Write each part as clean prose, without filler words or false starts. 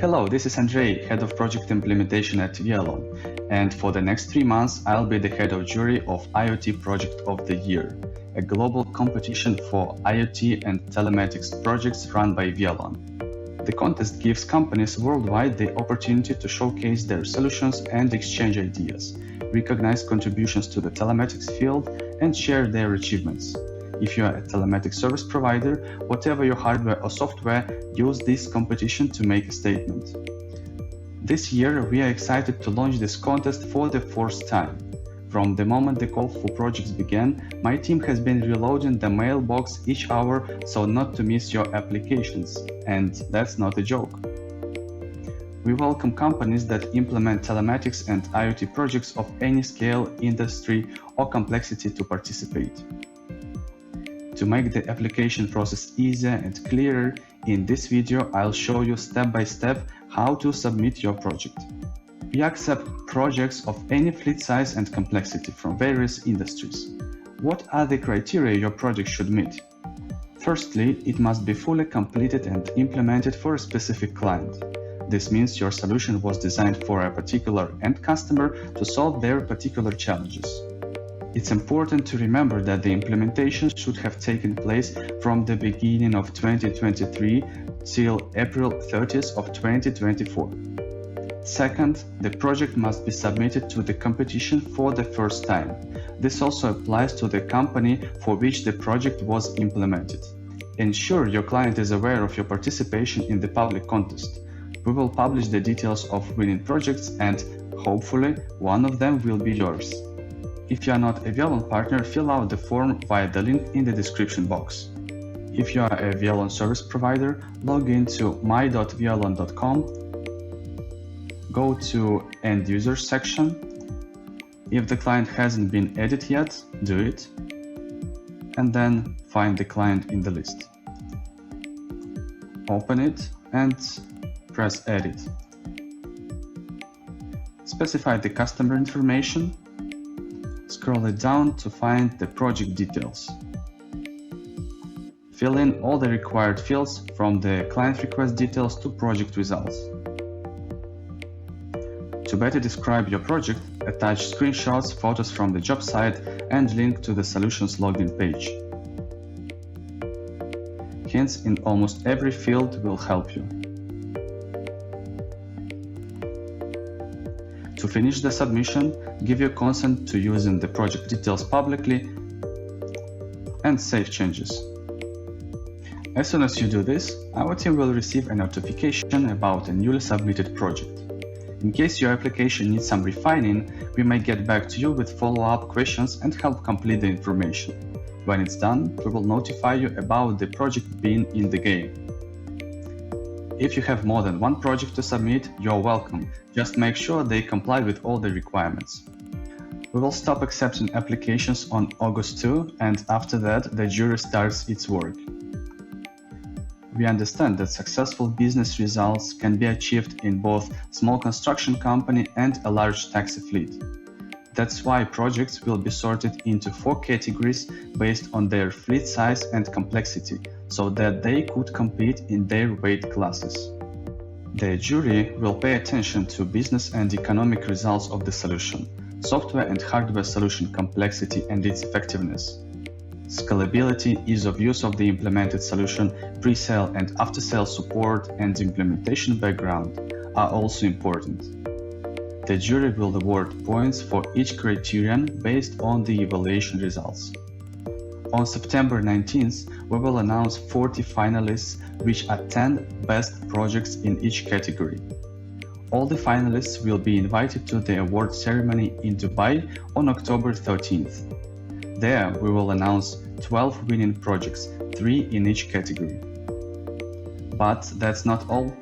Hello, this is Andrei, Head of Project Implementation at Vialon, and for the next 3 months I'll be the Head of Jury of IoT Project of the Year, a global competition for IoT and telematics projects run by Vialon. The contest gives companies worldwide the opportunity to showcase their solutions and exchange ideas, recognize contributions to the telematics field, and share their achievements. If you are a telematics service provider, whatever your hardware or software, use this competition to make a statement. This year, we are excited to launch this contest for the first time. From the moment the call for projects began, my team has been reloading the mailbox each hour so not to miss your applications, and that's not a joke. We welcome companies that implement telematics and IoT projects of any scale, industry, or complexity to participate. To make the application process easier and clearer, in this video I'll show you step by step how to submit your project. We accept projects of any fleet size and complexity from various industries. What are the criteria your project should meet? Firstly, it must be fully completed and implemented for a specific client. This means your solution was designed for a particular end customer to solve their particular challenges. It's important to remember that the implementation should have taken place from the beginning of 2023 till April 30th of 2024. Second, the project must be submitted to the competition for the first time. This also applies to the company for which the project was implemented. Ensure your client is aware of your participation in the public contest. We will publish the details of winning projects and, hopefully, one of them will be yours. If you are not a Vialon partner, fill out the form via the link in the description box. If you are a Vialon service provider, log into my.vialon.com, go to End User section. If the client hasn't been added yet, do it, and then find the client in the list. Open it and press Edit. Specify the customer information. Scroll it down to find the project details. Fill in all the required fields from the client request details to project results. To better describe your project, attach screenshots, photos from the job site, and link to the solutions login page. Hints in almost every field will help you. To finish the submission, give your consent to using the project details publicly and save changes. As soon as you do this, our team will receive a notification about a newly submitted project. In case your application needs some refining, we may get back to you with follow-up questions and help complete the information. When it's done, we will notify you about the project being in the game. If you have more than one project to submit, you're welcome. Just make sure they comply with all the requirements. We will stop accepting applications on August 2, and after that, the jury starts its work. We understand that successful business results can be achieved in both small construction company and a large taxi fleet. That's why projects will be sorted into 4 categories based on their fleet size and complexity, so that they could compete in their weight classes. The jury will pay attention to business and economic results of the solution, software and hardware solution complexity and its effectiveness. Scalability, ease of use of the implemented solution, pre-sale and after-sale support, and implementation background are also important. The jury will award points for each criterion based on the evaluation results. On September 19th, we will announce 40 finalists, which are 10 best projects in each category. All the finalists will be invited to the award ceremony in Dubai on October 13th. There, we will announce 12 winning projects, 3 in each category. But that's not all.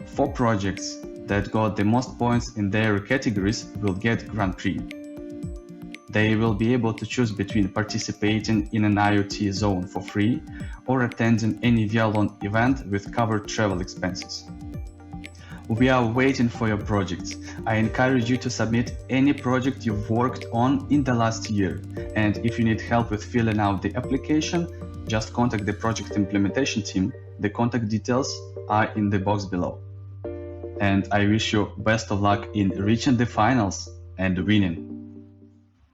4 projects that got the most points in their categories will get Grand Prix. They will be able to choose between participating in an IoT zone for free or attending any Vialon event with covered travel expenses. We are waiting for your projects. I encourage you to submit any project you've worked on in the last year. And if you need help with filling out the application, just contact the project implementation team. The contact details are in the box below. and I wish you best of luck in reaching the finals and winning.